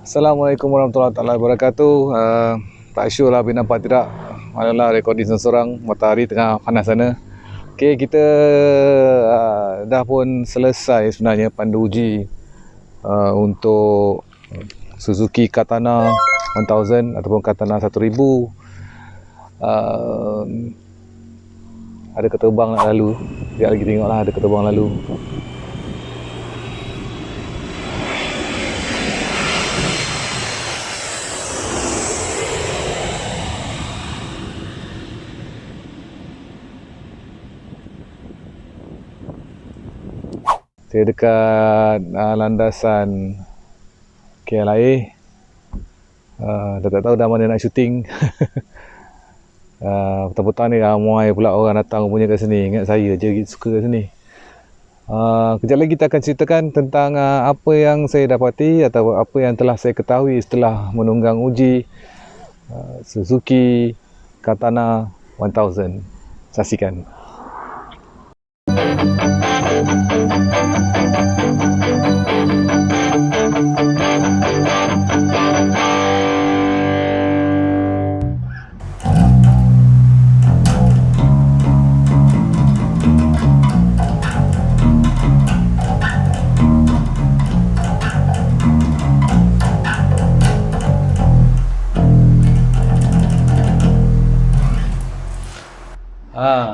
Assalamualaikum warahmatullahi wabarakatuh. Tak sure lah nampak tidak, malah recording seorang, matahari tengah panas sana. Okay, kita dah pun selesai sebenarnya pandu uji untuk Suzuki Katana 1000 ataupun Katana 1000. Ada keterbang nak lalu, sekejap lagi tengoklah ada keterbang lalu. Saya dekat landasan KLIA. Dah tak tahu dah mana nak syuting. Petang-petang ni ramai pula orang datang punya kat sini. Ingat saya je suka kat sini. Kejap lagi kita akan ceritakan tentang apa yang saya dapati atau apa yang telah saya ketahui setelah menunggang uji Suzuki Katana 1000. Saksikan.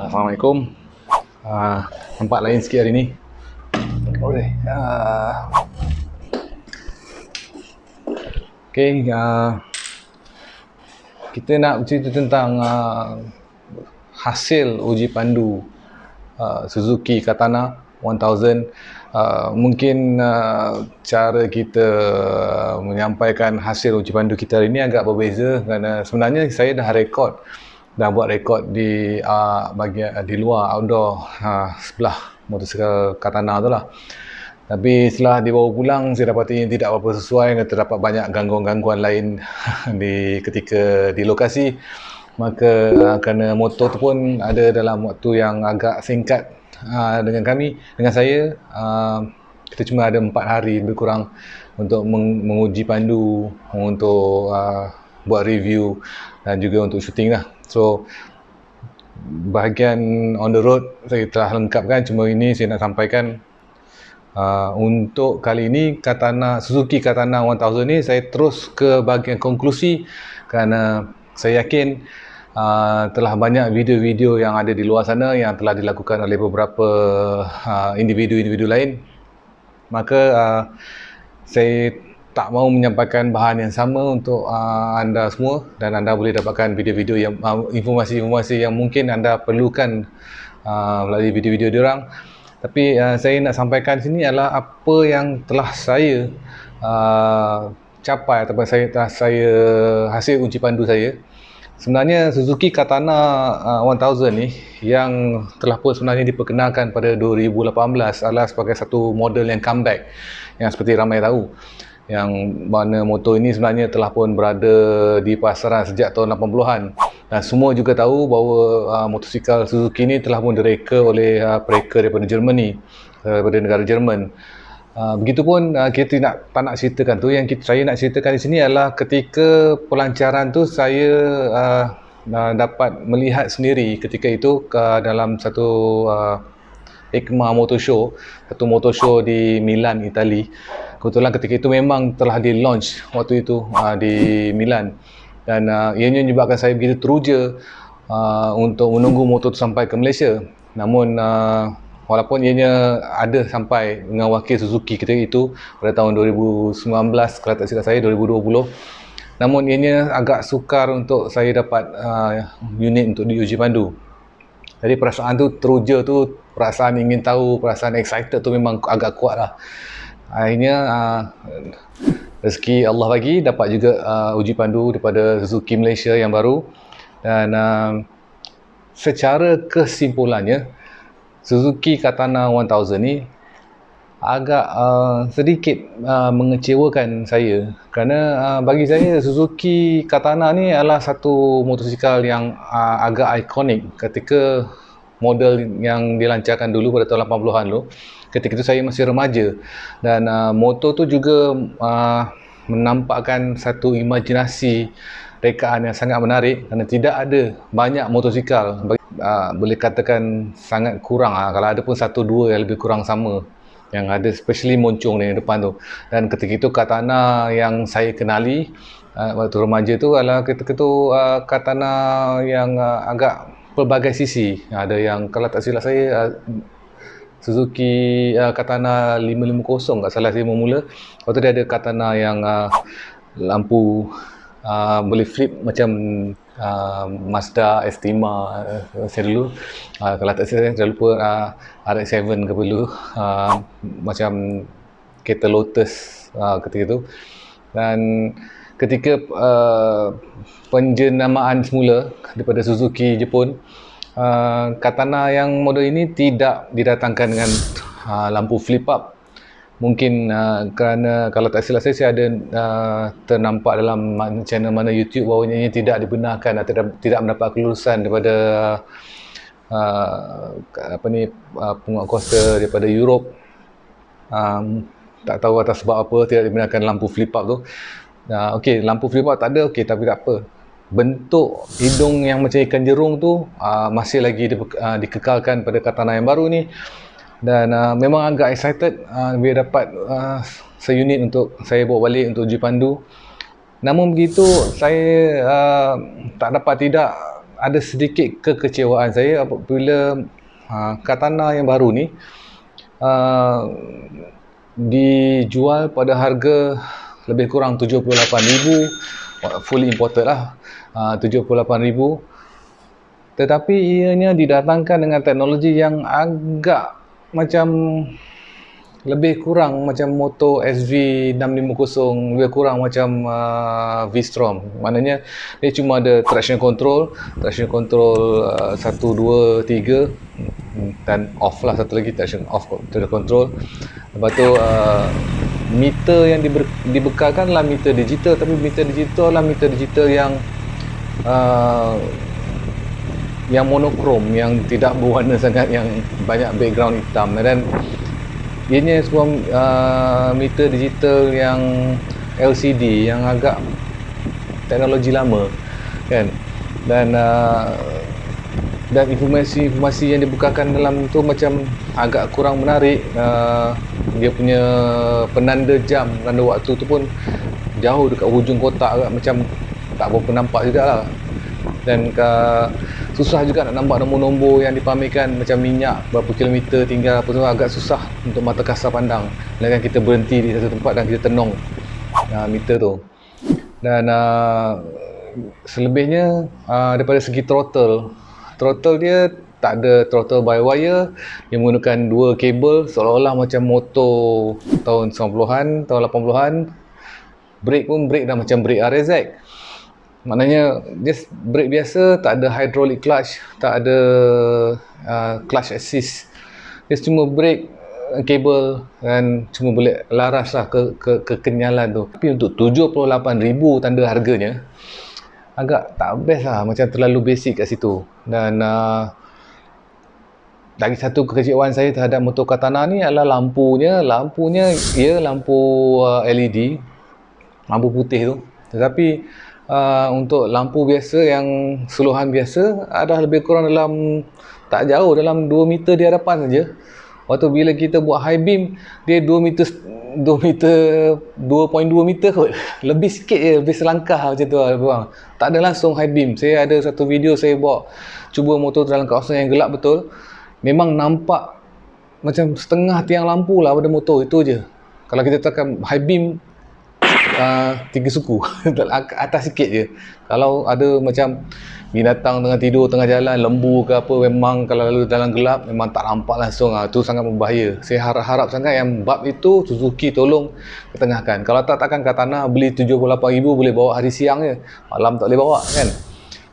Assalamualaikum. Nampak lain sikit hari ni. Boleh. Okay, kita nak bercerita tentang hasil uji pandu Suzuki Katana 1000. Mungkin cara kita menyampaikan hasil uji pandu kita hari ni agak berbeza, kerana sebenarnya saya dah buat rekod di bahagian di luar outdoor sebelah motosikal Katana tu lah. Tapi setelah dibawa pulang, saya dapati tidak berapa sesuai, terdapat banyak gangguan-gangguan lain ketika di lokasi. Maka kerana motor tu pun ada dalam waktu yang agak singkat dengan saya, kita cuma ada 4 hari lebih kurang untuk menguji pandu, untuk buat review dan juga untuk syuting lah. So bahagian on the road saya telah lengkapkan, cuma ini saya nak sampaikan untuk kali ini Suzuki Katana 1000 ni saya terus ke bahagian konklusi, kerana saya yakin telah banyak video-video yang ada di luar sana yang telah dilakukan oleh beberapa individu-individu lain. Maka saya tak mahu menyampaikan bahan yang sama untuk anda semua, dan anda boleh dapatkan video-video yang informasi-informasi yang mungkin anda perlukan melalui video-video diorang. Tapi saya nak sampaikan sini adalah apa yang telah saya capai ataupun saya hasil uji pandu saya. Sebenarnya Suzuki Katana 1000 ni yang telah pun sebenarnya diperkenalkan pada 2018 adalah sebagai satu model yang comeback, yang seperti ramai tahu, yang mana motor ini sebenarnya telah pun berada di pasaran sejak tahun 80-an, dan semua juga tahu bahawa motosikal Suzuki ini telah pun direka oleh pereka daripada Germany, daripada negara Jerman. Begitupun kita tak nak ceritakan tu, yang saya nak ceritakan di sini adalah ketika pelancaran tu saya dapat melihat sendiri ketika itu dalam satu EICMA Motor Show, satu motor show di Milan, Itali. Kebetulan ketika itu memang telah di launch waktu itu di Milan, dan ianya menyebabkan saya begitu teruja untuk menunggu motor itu sampai ke Malaysia. Namun walaupun ianya ada sampai mengawaki Suzuki ketika itu pada tahun 2019, kalau tak silap saya 2020, namun ianya agak sukar untuk saya dapat unit untuk diuji pandu. Jadi perasaan tu teruja tu, perasaan ingin tahu, perasaan excited tu memang agak kuat lah. Akhirnya rezeki Allah bagi dapat juga uji pandu daripada Suzuki Malaysia yang baru. Dan secara kesimpulannya, Suzuki Katana 1000 ni agak sedikit mengecewakan saya, kerana bagi saya Suzuki Katana ni adalah satu motosikal yang agak ikonik ketika model yang dilancarkan dulu pada tahun 80-an dulu. ketika itu saya masih remaja, dan motor tu juga menampakkan satu imajinasi rekaan yang sangat menarik kerana tidak ada banyak motosikal. Boleh katakan sangat kurang, kalau ada pun satu dua yang lebih kurang sama yang ada, especially moncong di depan tu. Dan ketika itu katana yang saya kenali waktu remaja tu adalah ketika tu katana yang agak pelbagai sisi. Ada yang, kalau tak silap saya, Suzuki katana 550 tak salah saya mula. Lepas tu dia ada katana yang lampu boleh flip macam Mazda Estima saya dulu. Kalau tak silap saya lupa RX-7 ke dulu, macam kereta Lotus ketika itu. Dan ketika penjenamaan semula daripada Suzuki Jepun, katana yang model ini tidak didatangkan dengan lampu flip up. Mungkin kerana kalau tak silap saya ada ternampak dalam channel mana YouTube bahawa ini tidak dibenarkan atau tidak mendapat kelulusan daripada penguatkuasa daripada Europe. Tak tahu atas sebab apa tidak dibenarkan lampu flip up tu. Okey, lampu flip up tak ada, okey, tapi tak apa. Bentuk hidung yang macam ikan jerung tu masih lagi dikekalkan pada katana yang baru ni. Dan memang agak excited bila dapat seunit untuk saya bawa balik untuk uji pandu. Namun begitu, saya tak dapat tidak ada sedikit kekecewaan saya apabila katana yang baru ni dijual pada harga lebih kurang 78,000, fully imported lah, 78,000. Tetapi ianya didatangkan dengan teknologi yang agak macam lebih kurang macam motor SV650, lebih kurang macam V-Strom. Maknanya dia cuma ada traction control 1, 2, 3 dan off lah, satu lagi traction off control. Lepas tu meter yang dibekalkan lah meter digital, tapi meter digital lah meter digital yang monokrom, yang tidak berwarna sangat, yang banyak background hitam. Dan ianya sebuah meter digital yang LCD yang agak teknologi lama kan. Dan informasi yang dibukakan dalam tu macam agak kurang menarik. Dia punya penanda jam, penanda waktu tu pun jauh dekat hujung kotak agak, macam tak berapa nampak jugalah. Dan susah juga nak nampak nombor-nombor yang dipamerkan, macam minyak berapa kilometer tinggal apa semua, agak susah untuk mata kasar pandang. Melainkan kita berhenti di satu tempat dan kita tenung meter tu. Dan selebihnya daripada segi throttle dia tak ada throttle by wire. Dia menggunakan dua kabel seolah-olah macam motor tahun 90-an, tahun 80-an. Brake pun brake dah macam brake RZ. Maknanya just brake biasa, tak ada hydraulic clutch, tak ada clutch assist. Dia cuma brake, kabel, dan cuma boleh laras lah kekenyalan tu. Tapi untuk 78,000 tanda harganya, agak tak best lah, macam terlalu basic kat situ. Dan lagi satu kekecewaan saya terhadap motor katana ni adalah lampunya ia lampu LED, lampu putih tu. Tetapi untuk lampu biasa yang suluhan biasa ada lebih kurang dalam, tak jauh, dalam 2 meter di hadapan saja. Waktu bila kita buat high beam, dia 2 meter 2.2 meter kot. Lebih sikit je, lebih selangkah macam tu lah. Tak ada langsung high beam. Saya ada satu video saya bawa cuba motor dalam kawasan yang gelap betul. Memang nampak macam setengah tiang lampu lah pada motor itu je. Kalau kita tekan high beam 3 suku atas sikit je. Kalau ada macam binatang tengah tidur tengah jalan, lembu ke apa, memang kalau lalu dalam gelap memang tak nampak langsung. Itu sangat berbahaya. Saya harap sangat yang bab itu Suzuki tolong ketengahkan. Kalau takkan katana beli 78,000 boleh bawa hari siang je, malam tak boleh bawa kan.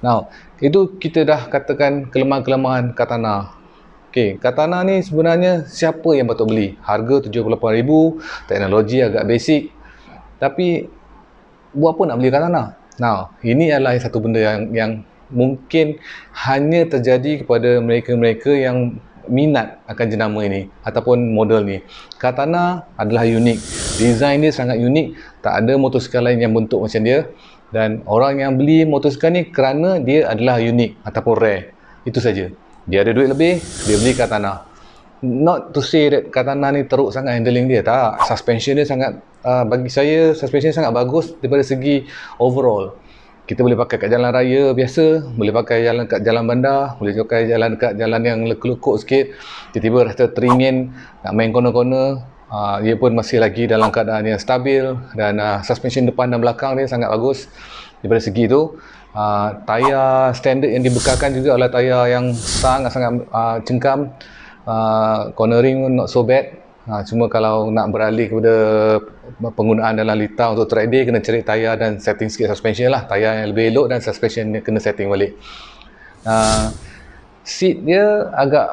Now, itu kita dah katakan kelemahan-kelemahan katana. Okey, katana ni sebenarnya siapa yang patut beli? Harga 78,000, teknologi agak basic. Tapi buat apa nak beli katana? Nah, ini adalah satu benda yang mungkin hanya terjadi kepada mereka-mereka yang minat akan jenama ini ataupun model ni. Katana adalah unik. Design dia sangat unik. Tak ada motosikal lain yang bentuk macam dia. Dan orang yang beli motosikal ni kerana dia adalah unik ataupun rare. Itu saja. Dia ada duit lebih, dia beli Katana. Not to say that Katana ni teruk sangat handling dia. Tak. Suspension dia sangat, bagi saya, suspension dia sangat bagus daripada segi overall. Kita boleh pakai kat jalan raya biasa, boleh pakai jalan kat jalan bandar, boleh pakai jalan kat jalan yang lekuk-lekuk sikit. Tiba-tiba rasa teringin, nak main corner-corner, dia pun masih lagi dalam keadaan yang stabil. Dan suspension depan dan belakang dia sangat bagus. Daripada segi itu, tayar standard yang dibekalkan juga adalah tayar yang sangat-sangat cengkam. Cornering pun not so bad. Cuma kalau nak beralih kepada penggunaan dalam litar untuk track day, kena cari tayar dan setting sikit suspension lah. Tayar yang lebih elok dan suspension dia kena setting balik. Seat dia agak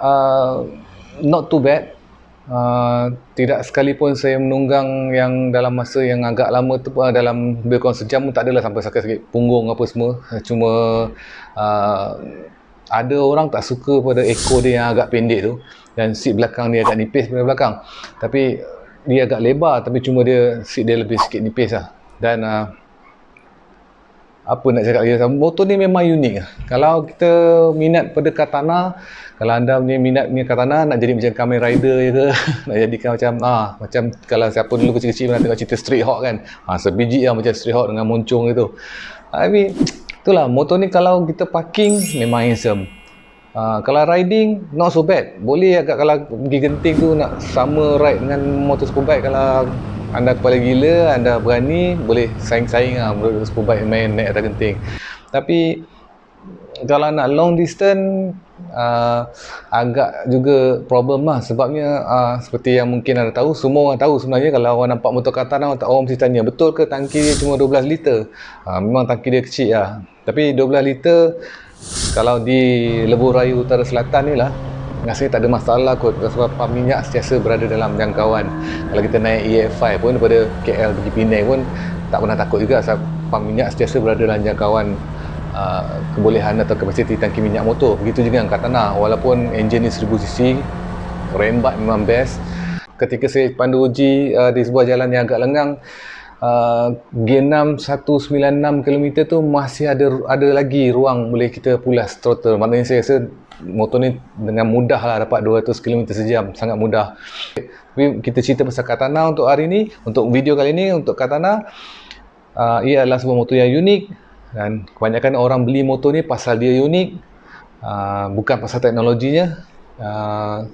not too bad. Tidak sekalipun saya menunggang yang dalam masa yang agak lama tu, dalam lebih kurang sejam pun tak adalah sampai sakit-sakit punggung apa semua. Cuma ada orang tak suka pada ekor dia yang agak pendek tu, dan seat belakang dia agak nipis pada belakang. Tapi dia agak lebar, tapi cuma dia seat dia lebih sikit nipis lah. Dan apa nak cakap lagi, motor ni memang unik. Kalau kita minat pada Katana, kalau anda punya minat punya Katana, nak jadi macam Kamen Rider ke, nak jadikan macam kalau siapa dulu kecil-kecil pernah tengok cerita Street Hawk kan, sebiji lah macam Street Hawk dengan moncong gitu. Tapi itulah, motor ni kalau kita parking memang handsome. Kalau riding not so bad. Boleh agak kalau pergi genting tu nak sama ride dengan motor superbike. Kalau anda kepala gila, anda berani, boleh saing-saing lah motor superbike main naik atas genting. Tapi kalau nak long distance, agak juga problem lah. Sebabnya seperti yang mungkin anda tahu, semua orang tahu sebenarnya, kalau orang nampak motor Katana, orang mesti tanya, betul ke tangki dia cuma 12 liter? Memang tangki dia kecil lah. Tapi 12 liter kalau di Lebuh Raya Utara Selatan ni lah, rasanya tak ada masalah kot, sebab pam minyak sentiasa berada dalam jangkauan. Kalau kita naik EF5 pun daripada KL pergi Penang pun tak pernah takut juga, sebab pam minyak sentiasa berada dalam jangkauan kebolehan atau kapasiti tangki minyak motor. Begitu juga dengan Katana, walaupun enjin ni 1000cc, rembat memang best. Ketika saya pandu uji di sebuah jalan yang agak lengang, G6 196 km tu masih ada lagi ruang boleh kita pulas throttle. Maknanya saya rasa motor ni dengan mudah lah dapat 200 km sejam, sangat mudah. Tapi kita cerita pasal Katana untuk hari ni, untuk video kali ni, untuk Katana, ia adalah sebuah motor yang unik, dan kebanyakan orang beli motor ni pasal dia unik, bukan pasal teknologinya.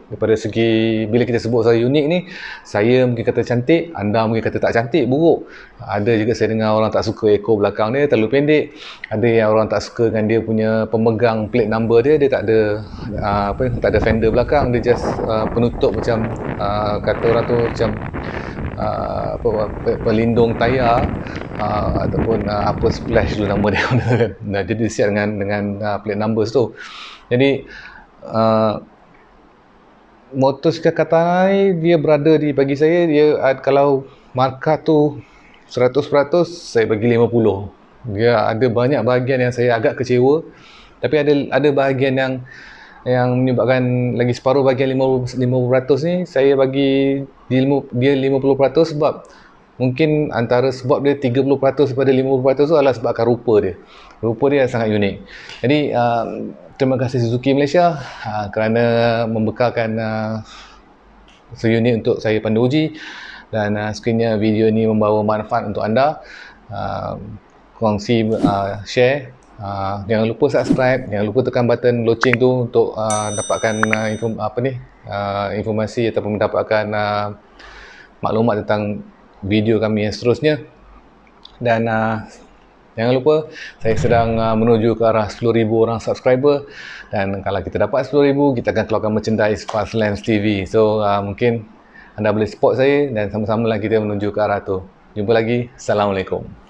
Daripada segi, bila kita sebut saya unik ni, saya mungkin kata cantik, anda mungkin kata tak cantik, buruk. Ada juga saya dengar orang tak suka ekor belakang dia terlalu pendek. Ada yang orang tak suka dengan dia punya pemegang plate number dia tak ada tak ada fender belakang, dia just penutup macam kata orang tu macam pelindung tayar, ataupun apa splash tu nama dia kan. Nah, jadi siap dengan plate numbers tu. Jadi motosikal Katana ni dia berada di, bagi saya dia, kalau markah tu 100%, saya bagi 50. Dia ada banyak bahagian yang saya agak kecewa, tapi ada bahagian yang menyebabkan lagi separuh bahagian 50% ni saya bagi dia 50%, sebab mungkin antara sebab dia 30% daripada 50% tu adalah sebabkan rupa dia. Rupa dia sangat unik. Jadi terima kasih Suzuki Malaysia kerana membekalkan seunit untuk saya pandu uji, dan sekiranya video ini membawa manfaat untuk anda, kongsi, share, jangan lupa subscribe, jangan lupa tekan button loceng tu untuk dapatkan informasi ataupun mendapatkan maklumat tentang video kami yang seterusnya. Dan jangan lupa, saya sedang menuju ke arah 10,000 orang subscriber, dan kalau kita dapat 10,000, kita akan keluarkan merchandise Fastlands TV. So mungkin anda boleh support saya, dan sama-sama lah kita menuju ke arah tu. Jumpa lagi. Assalamualaikum.